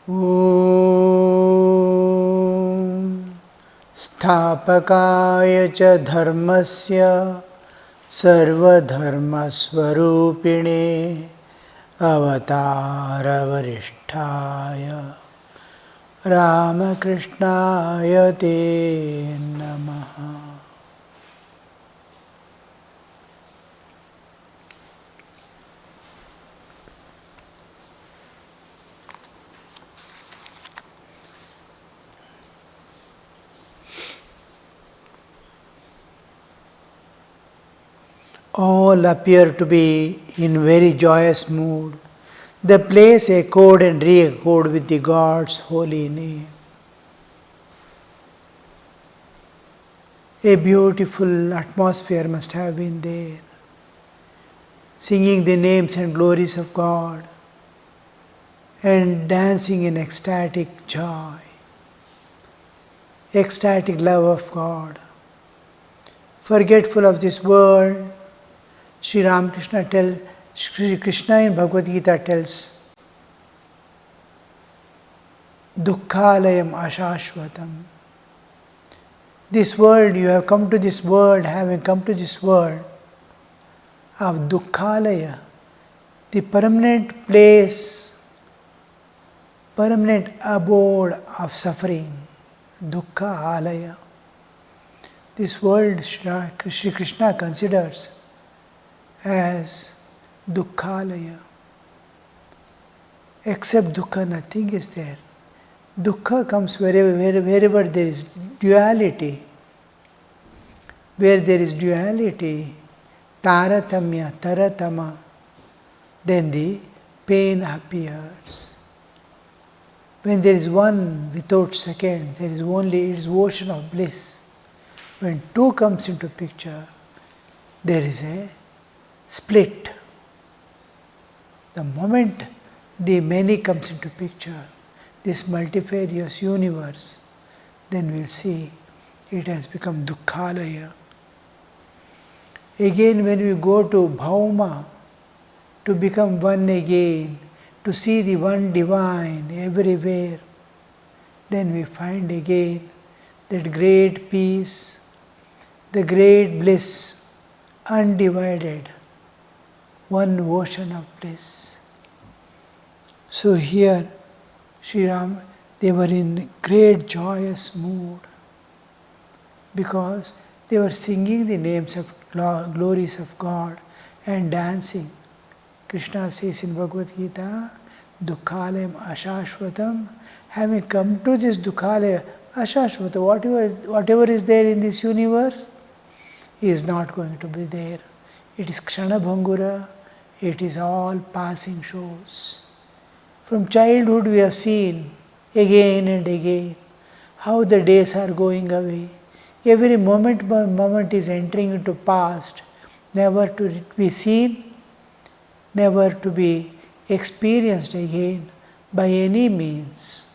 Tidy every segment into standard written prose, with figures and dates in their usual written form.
Om Sthapakaya cha dharmasya sarvadharmasvarupine avatara varishtaya Ramakrishnaya te namaha. All appear to be in very joyous mood. The place echoed and re-echoed with the God's holy name. A beautiful atmosphere must have been there, singing the names and glories of God and dancing in ecstatic joy, ecstatic love of God. Forgetful of this world, Sri Ramakrishna tells, Sri Krishna in Bhagavad Gita tells, Dukkhalayam ashashvatam. This world, you have come to this world, having come to this world of Dukkhalaya, the permanent place, permanent abode of suffering, Dukkha Alaya. This world Sri Krishna considers as Dukkhalaya. Except Dukkha, nothing is there. Dukkha comes wherever there is duality. Where there is duality, Taratamya, Taratama, then the pain appears. When there is one without second, there is only its ocean of bliss. When two comes into picture, there is a split. The moment the many comes into picture, this multifarious universe, then we will see it has become Dukkhalaya. Again, when we go to Bhauma, to become one again, to see the one divine everywhere, then we find again that great peace, the great bliss, undivided, one ocean of bliss. So here, Sri Ram, they were in great joyous mood because they were singing the names of glories of God and dancing. Krishna says in Bhagavad Gita, Dukkhalayam ashashvatam, having come to this Dukkhalaya, ashashvata, whatever is there in this universe is not going to be there. It is Kshana Bhangura, it is all passing shows. From childhood we have seen again and again how the days are going away. Every moment by moment is entering into past, never to be seen, never to be experienced again by any means.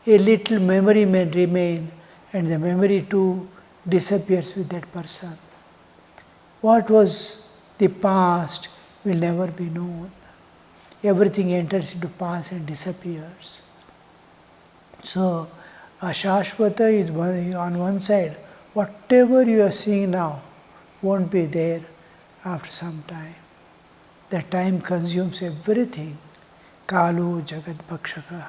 A little memory may remain and the memory too disappears with that person. What was the past will never be known. Everything enters into past and disappears. So, Ashashvata is on one side. Whatever you are seeing now won't be there after some time. The time consumes everything. Kalu Jagat Bhakshaka.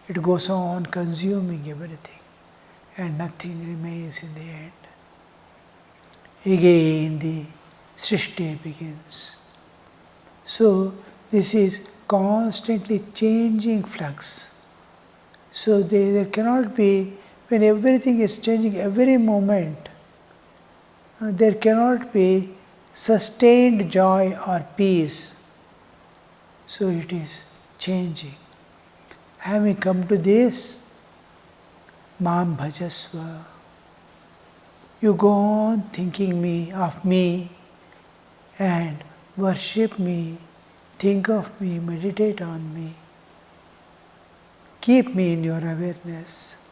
It goes on consuming everything and nothing remains in the end. Again the Srishti begins. So this is constantly changing flux. So there cannot be, when everything is changing every moment, there cannot be sustained joy or peace. So it is changing. Having come to this, Mam Bhajasva, you go on thinking of me and worship me, think of me, meditate on me. Keep me in your awareness.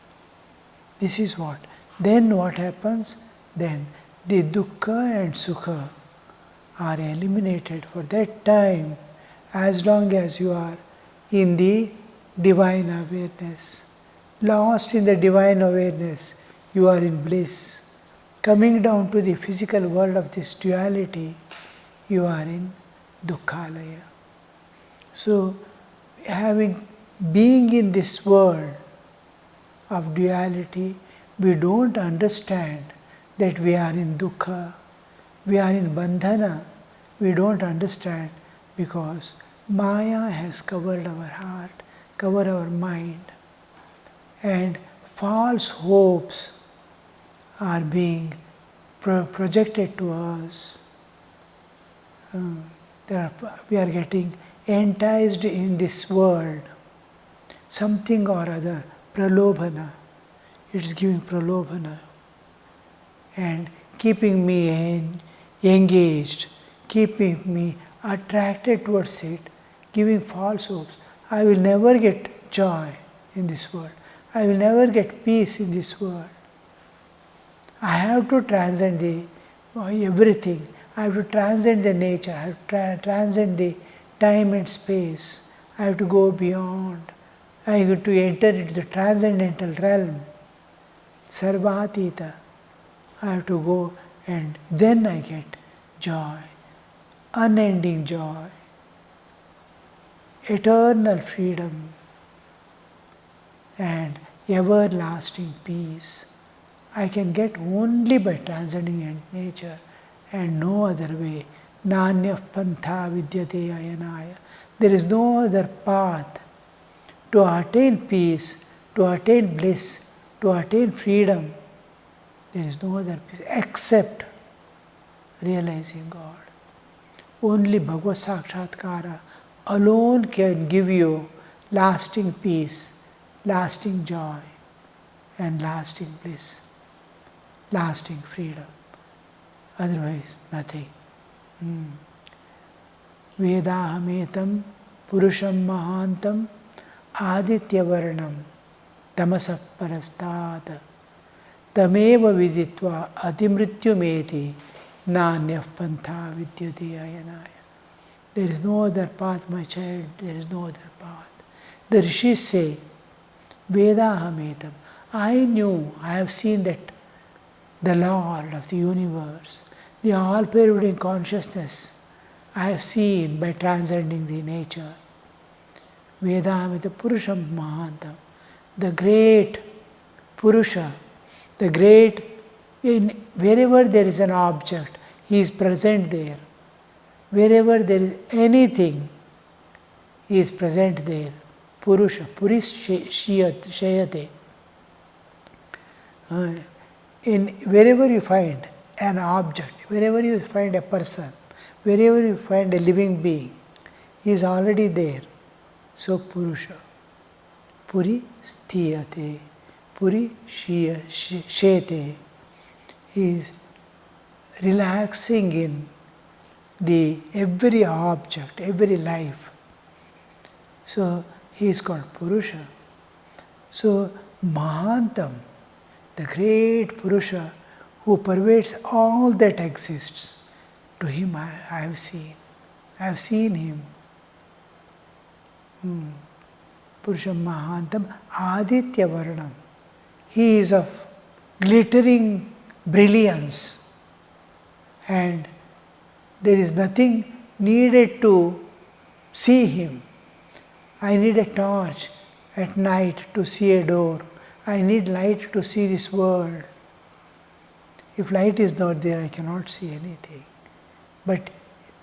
This is what. Then what happens? Then the dukkha and sukha are eliminated for that time, as long as you are in the divine awareness. Lost in the divine awareness, you are in bliss. Coming down to the physical world of this duality, you are in dukkhalaya. So, being in this world of duality, we don't understand that we are in dukkha, we are in bandhana. We don't understand because Maya has covered our heart, covered our mind, and false hopes are being projected to us. We are getting enticed in this world, something or other, pralobhana. It's giving pralobhana and keeping me engaged, keeping me attracted towards it, giving false hopes. I will never get joy in this world. I will never get peace in this world. I have to transcend everything. I have to transcend the nature. I have to transcend the time and space. I have to go beyond. I have to enter into the transcendental realm. Sarvatita. I have to go and then I get joy. Unending joy. Eternal freedom. And everlasting peace. I can get only by transcending nature and no other way. Nanya pantha vidyate ayanaya. There is no other path to attain peace, to attain bliss, to attain freedom. There is no other peace except realizing God. Only Bhagavad Sakshatkara alone can give you lasting peace, lasting joy, and lasting bliss, lasting freedom. Otherwise, nothing. Vedahametam purusham mahantam adityavarnam tamasah parastat tameva viditva atimrityumeti nanyah pantha vidyate ayanaya. There is no other path, my child, there is no other path. The rishis say, Vedahametam. I knew, I have seen that the Lord of the universe, the all-pervading consciousness, I have seen by transcending the nature. Vedahamita Purusham Mahantam, the great Purusha, the great, wherever there is an object, he is present there. Wherever there is anything, he is present there. Purusha, Shayate. Wherever you find an object, wherever you find a person, wherever you find a living being, he is already there. So Purusha. Puri Sthiyate. Puri Shete. He is relaxing in the every object, every life. So he is called Purusha. So Mahantam, the great Purusha who pervades all that exists, to him I have seen. I have seen him. Purusham Mahantam Aditya Varnam. He is of glittering brilliance and there is nothing needed to see him. I need a torch at night to see a door. I need light to see this world. If light is not there, I cannot see anything. But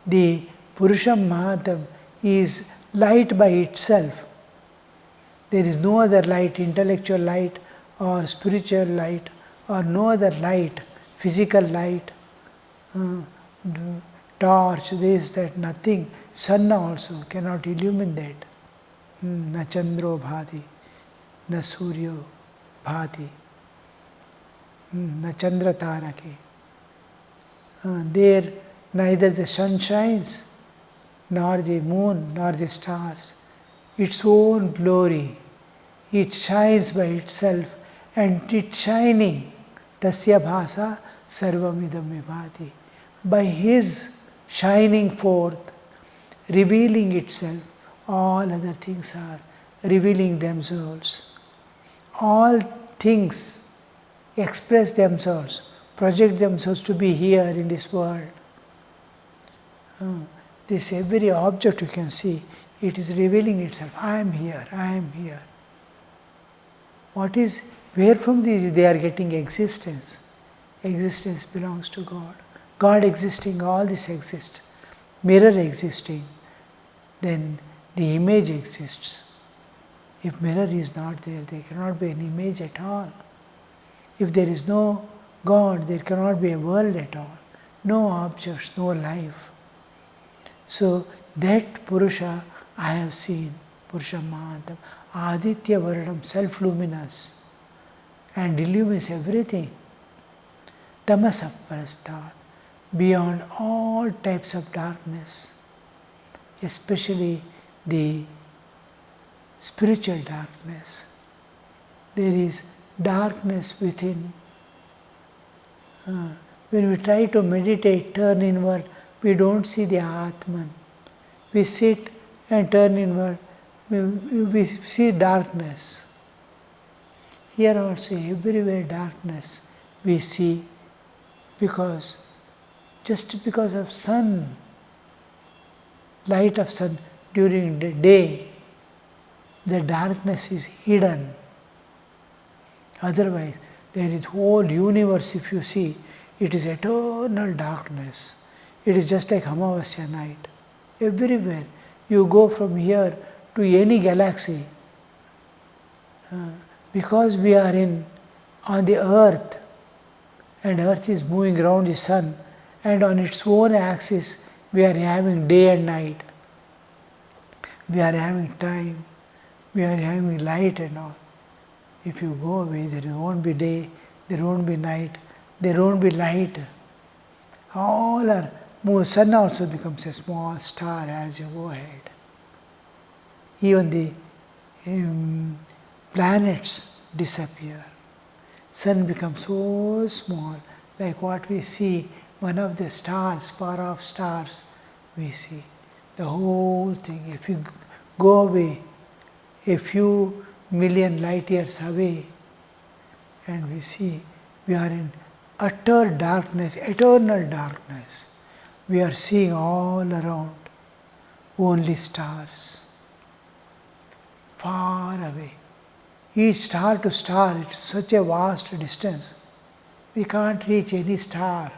the Purusham Mahatam is light by itself. There is no other light, intellectual light or spiritual light or no other light, physical light, torch, this, that, nothing. Sun also cannot illumine that. Na chandro bhati, na suryo bhati, na chandra tarake. There neither the sun shines, nor the moon, nor the stars. Its own glory, it shines by itself, and its shining, tasya bhasa sarvamidam vibhati. By his shining forth, revealing itself, all other things are revealing themselves. All things express themselves, project themselves to be here in this world. This every object you can see, it is revealing itself. I am here, I am here. Where from they are getting existence? Existence belongs to God. God existing, all this exists. Mirror existing, then the image exists. If mirror is not there, there cannot be an image at all. If there is no God, there cannot be a world at all. No objects, no life. So that Purusha I have seen, Purusha Mahantam, Aditya Varanam, self-luminous, and illumines everything. Tamasapparastat, beyond all types of darkness, especially the spiritual darkness. There is darkness within. When we try to meditate, turn inward, we don't see the Atman. We sit and turn inward, we see darkness. Here also, everywhere darkness we see, just because of sun, light of sun during the day, the darkness is hidden. Otherwise, there is whole universe, if you see, it is eternal darkness. It is just like Amavasya night. Everywhere. You go from here to any galaxy. Because we are on the earth, and earth is moving around the sun, and on its own axis we are having day and night. We are having time, we are having light and all. If you go away, there won't be day, there won't be night, there won't be light. All are sun also becomes a small star as you go ahead. Even the planets disappear. Sun becomes so small, like what we see, one of the stars, far off stars, we see. The whole thing, if you go away a few million light years away, and we see we are in utter darkness, eternal darkness. We are seeing all around only stars, far away. Each star to star, it's such a vast distance. We can't reach any star.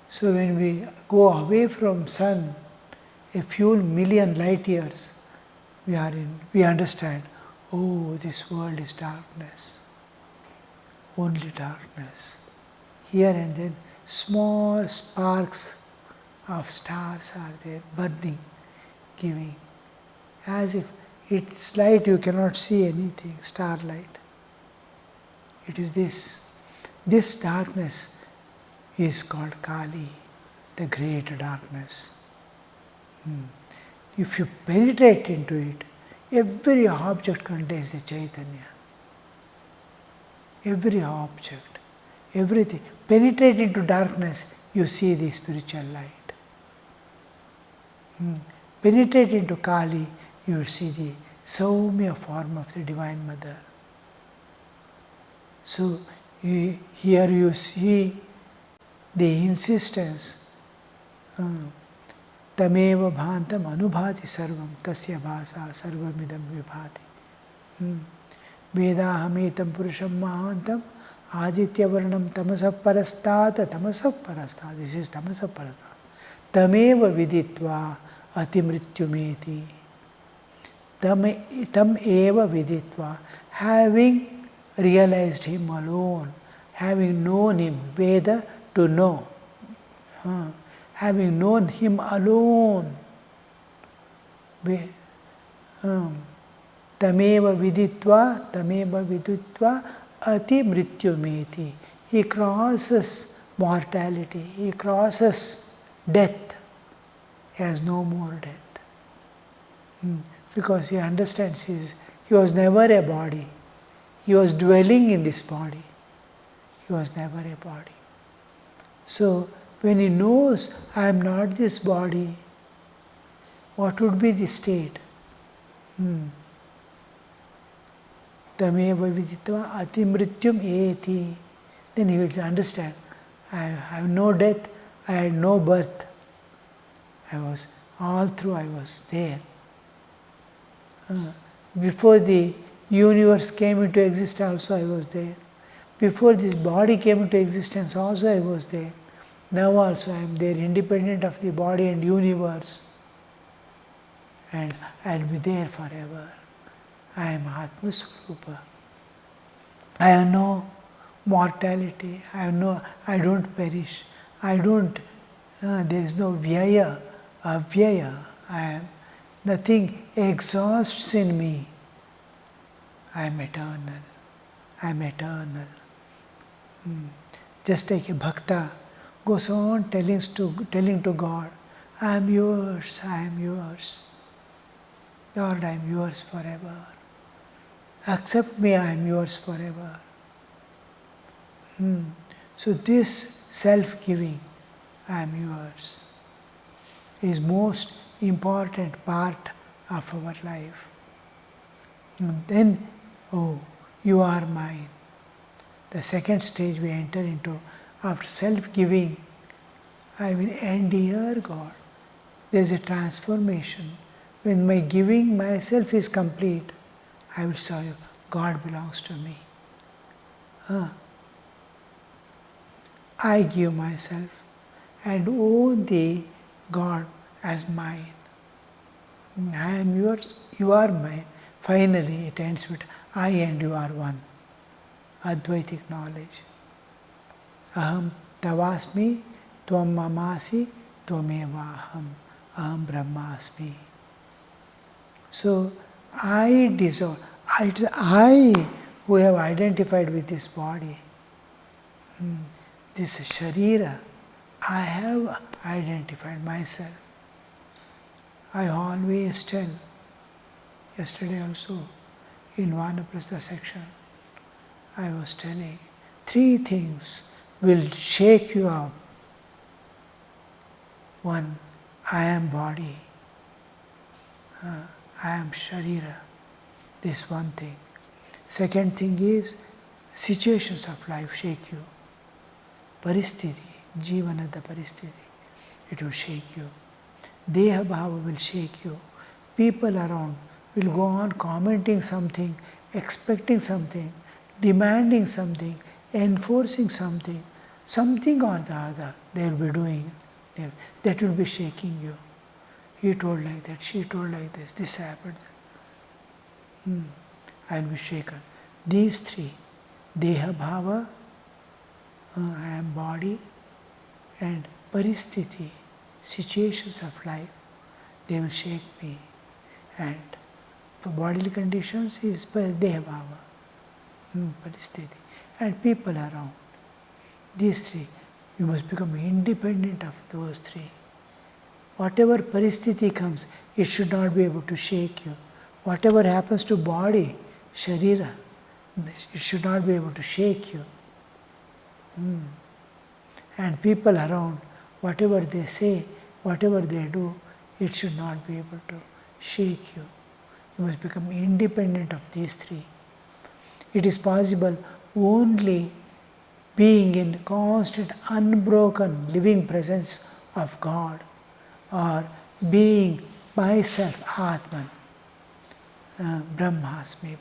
So when we go away from sun, a few million light years, we understand, oh, this world is darkness. Only darkness. Here and then, small sparks of stars are there, burning, giving. As if it's light, you cannot see anything, starlight. It is this. This darkness is called Kali, the great darkness. If you penetrate into it, every object contains the Chaitanya. Every object, everything. Penetrate into darkness, you see the spiritual light. Penetrate into Kali, you will see the Saumya form of the Divine Mother. So here you see the insistence. Tameva bhantam anubhati sarvam tasya bhasa sarvamidam vibhati. Vedahametam purusham mahantam aditya varnam tamasapparastat. This is tamasapparastat. Tameva viditva atimrityumeti. Tam eva viditva. Having realized him alone, having known him, Veda to know. Having known him alone. Tameva viditva ati mrityumeti. He crosses mortality, he crosses death. He has no more death. Because he understands he was never a body. He was dwelling in this body. He was never a body. So when he knows, I am not this body, what would be the state? Tameva viditva atimrityum eti. Then he will understand, I have no death, I had no birth. All through I was there. Before the universe came into existence also I was there. Before this body came into existence also I was there. Now also I am there, independent of the body and universe. And I will be there forever. I am Atma Swarupa. I have no mortality. I don't perish. There is no vyaya, avyaya. Nothing exhausts in me. I am eternal. I am eternal. Just like a bhakta goes on telling to God, I am yours, I am yours. Lord, I am yours forever. Accept me, I am yours forever. So this self-giving, I am yours, is most important part of our life. And then, you are mine. The second stage we enter into, after self-giving, I will end here, God. There is a transformation. When my giving myself is complete, I will serve you. God belongs to me. I give myself and own the God as mine. I am yours, you are mine. Finally, it ends with I and you are one. Advaitic knowledge. Aham tavasmi, tvam mamasi, tvameva aham. Aham brahmasmi. So, I dissolve. I who have identified with this body, this sharira, I have identified myself. I always tell, yesterday also in Vanaprastha section, I was telling, 3 things will shake you up. 1, I am body. I am sharira. This one thing. Second thing is, situations of life shake you. Paristhiti, jivanada paristhiti, it will shake you. Deha bhava will shake you. People around will go on commenting something, expecting something, demanding something, enforcing something or the other they will be doing. That will be shaking you. He told like that, she told like this happened. I will be shaken. These 3, Deha Bhava, I am body, and Paristhiti, situations of life, they will shake me. And for bodily conditions is Deha Bhava, Paristhiti, and people around. These 3, you must become independent of those 3. Whatever paristhiti comes, it should not be able to shake you. Whatever happens to body, sharira, it should not be able to shake you. And people around, whatever they say, whatever they do, it should not be able to shake you. You must become independent of these 3. It is possible only being in constant, unbroken, living presence of God, or being myself, Atman, Brahmasmi,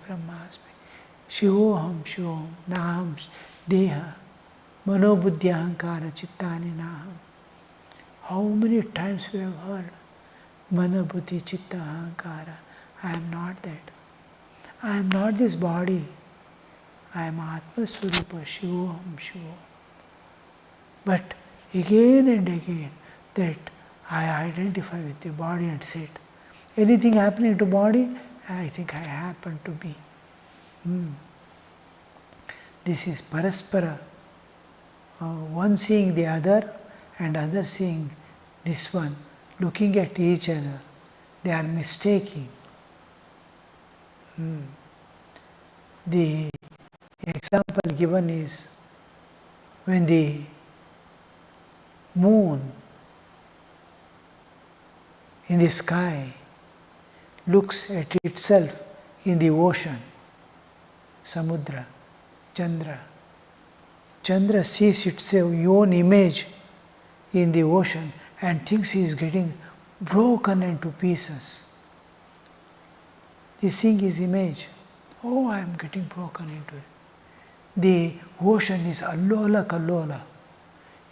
Shivoham, Naham, Deha, Manobuddhi Ahankara, Chittani Naham. How many times we have heard Manobuddhi Chitta Ahankara? I am not that. I am not this body. I am Atma Swarupa, Shivoham. But again and again, that I identify with the body and sit. Anything happening to body, I think I happen to be. This is paraspara, one seeing the other and other seeing this one, looking at each other. They are mistaking. The example given is when the moon in the sky looks at itself in the ocean, Samudra, Chandra. Chandra sees its own image in the ocean and thinks he is getting broken into pieces. He is seeing his image. Oh, I am getting broken into it. The ocean is allola kallola.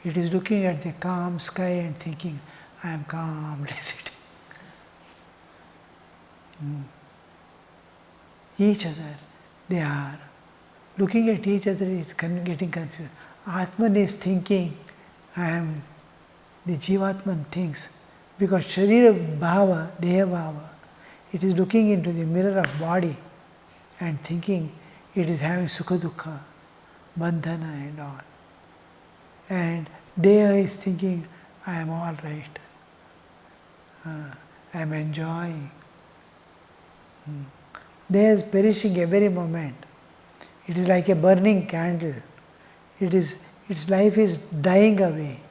It is looking at the calm sky and thinking, I am calmly sitting. Each other, they are looking at each other, is getting confused. Atman is thinking, I am, the Jivatman thinks, because Sharira Bhava, Deha Bhava, it is looking into the mirror of body and thinking it is having Sukha Dukkha, Bandhana and all. And Deha is thinking, I am all right, I am enjoying. Deha is perishing every moment. It is like a burning candle. Its life is dying away.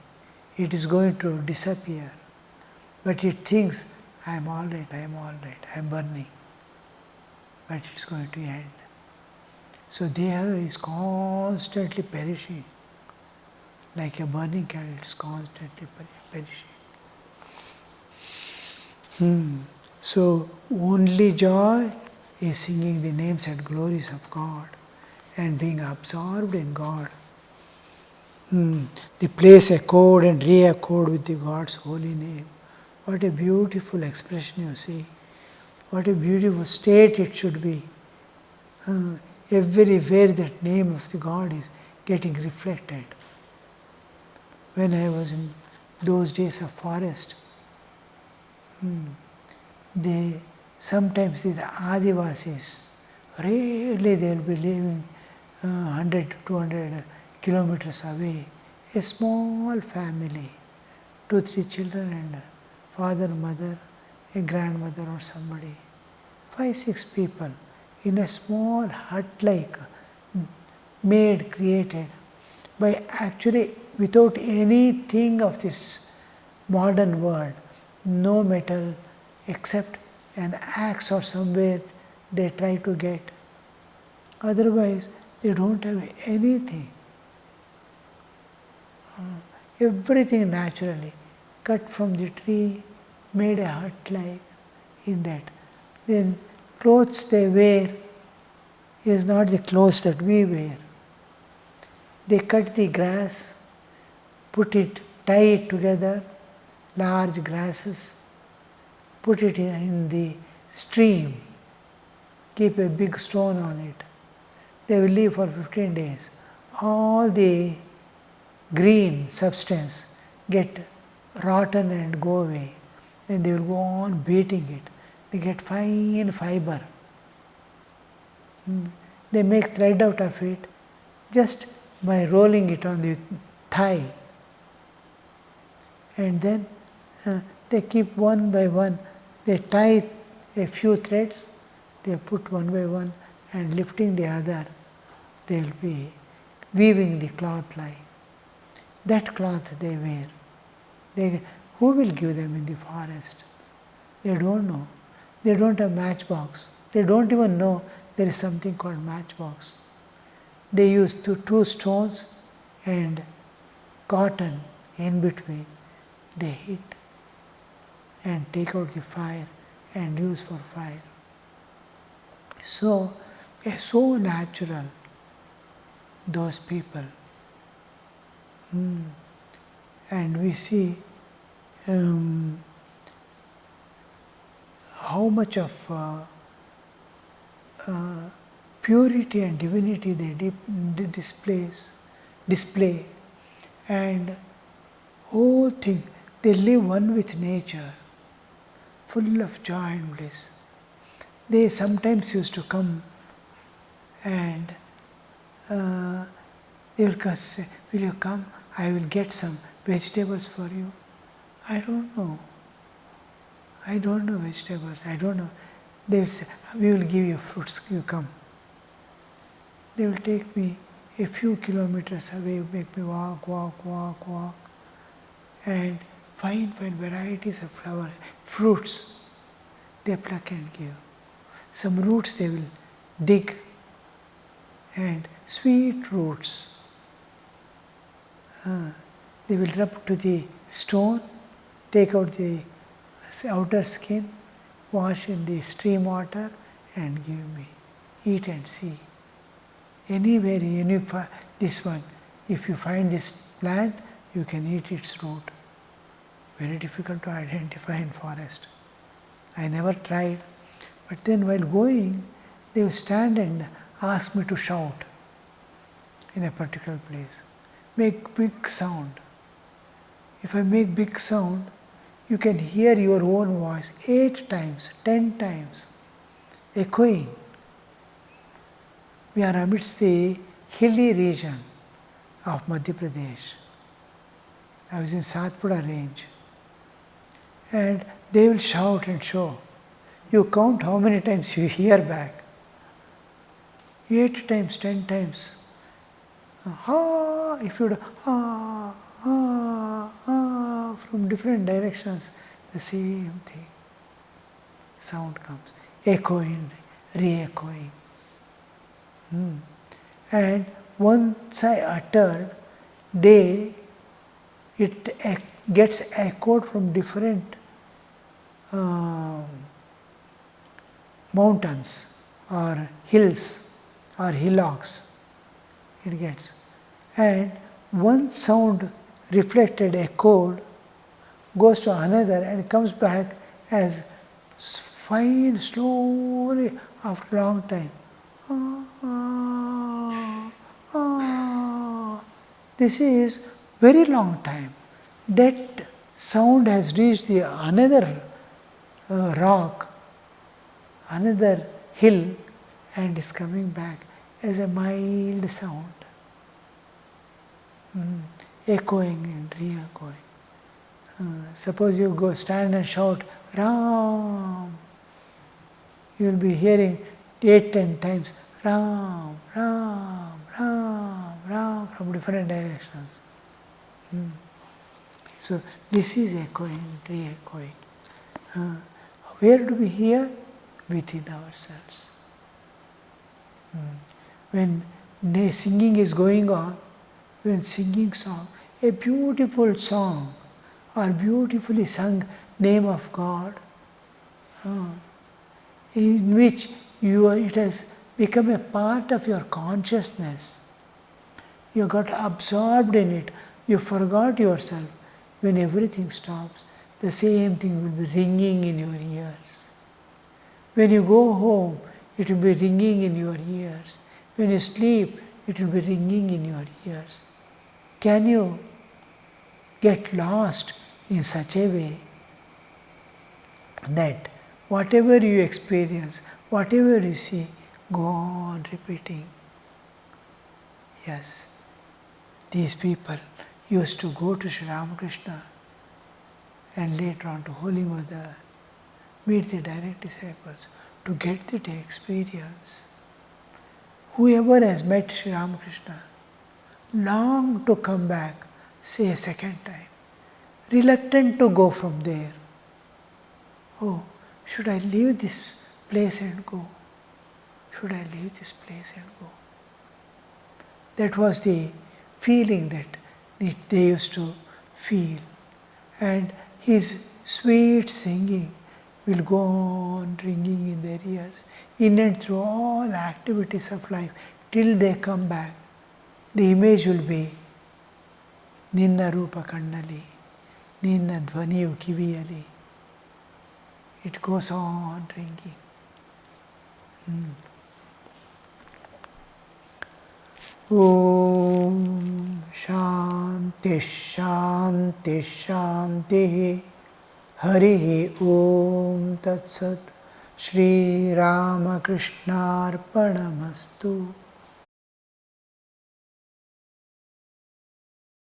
It is going to disappear. But it thinks, I am all right, I am all right, I am burning. But it is going to end. So Deha is constantly perishing. Like a burning candle, it is constantly perishing. So only joy is singing the names and glories of God and being absorbed in God. The place echoed and re-echoed with the God's holy name. What a beautiful expression, you see. What a beautiful state it should be. Everywhere that name of the God is getting reflected. When I was in those days of forest, sometimes the Adivasis, rarely they will be living 100 to 200 kilometers away, a small family, 2-3 children and father, mother, a grandmother or somebody, 5-6 people in a small hut-like made, created by actually without anything of this modern world, no metal except an axe or somewhere they try to get. Otherwise, they don't have anything. Everything naturally, cut from the tree, made a hut like in that. Then clothes they wear is not the clothes that we wear. They cut the grass, tie it together, large grasses, put it in the stream, keep a big stone on it. They will leave for 15 days. All the green substance get rotten and go away. Then they will go on beating it. They get fine fiber. They make thread out of it just by rolling it on the thigh. And then they keep one by one. They tie a few threads, they put one by one and lifting the other, they will be weaving the cloth like. That cloth they wear. Who will give them in the forest? They don't know. They don't have matchbox. They don't even know there is something called matchbox. They use two stones and cotton in between. They hit and take out the fire and use for fire. So natural, those people. And we see how much of purity and divinity they display, and whole thing, they live one with nature, full of joy and bliss. They sometimes used to come and they will say, will you come? I will get some vegetables for you. I don't know vegetables, I don't know. They will say, we will give you fruits, you come. They will take me a few kilometers away, make me walk. And fine varieties of flower, fruits, they pluck and give. Some roots they will dig, and sweet roots, they will rub to the stone, take out the outer skin, wash in the stream water and give me. Eat and see. Anywhere, this one, if you find this plant, you can eat its root. Very difficult to identify in forest. I never tried. But then while going, they will stand and ask me to shout in a particular place. Make big sound. If I make big sound, you can hear your own voice 8 times, 10 times, echoing. We are amidst the hilly region of Madhya Pradesh. I was in Satpura range. And they will shout and show. You count how many times you hear back. 8 times, 10 times. If you do from different directions, the same thing. Sound comes, echoing, re-echoing. And once I uttered, it gets echoed from different mountains or hills or hillocks. It gets. And one sound reflected, echoed, goes to another and comes back as fine, slowly, after a long time. This is very long time. That sound has reached the another rock, another hill, and is coming back as a mild sound, echoing and re-echoing. Suppose you go stand and shout, Ram, you will be hearing 8-10 times, Ram, Ram, Ram, Ram, from different directions. So this is echoing, re-echoing. Where do we hear? Within ourselves. When singing is going on, when singing song, a beautiful song or beautifully sung name of God, in which it has become a part of your consciousness. You got absorbed in it. You forgot yourself. When everything stops, the same thing will be ringing in your ears. When you go home, it will be ringing in your ears. When you sleep, it will be ringing in your ears. Can you get lost in such a way that whatever you experience, whatever you see, go on repeating? Yes, these people used to go to Sri Ramakrishna and later on to Holy Mother, meet the direct disciples to get the experience. Whoever has met Sri Ramakrishna long to come back, say a second time, reluctant to go from there. Oh, should I leave this place and go? Should I leave this place and go? That was the feeling that they used to feel. And his sweet singing will go on ringing in their ears, in and through all activities of life, till they come back. The image will be Ninna Rupa Kannali, Ninna Dhvaniyu Kiviyali. It goes on ringing. Om Shanti Shanti Shanti Hari Om Tat Sat Shri Ramakrishna Arpanamastu.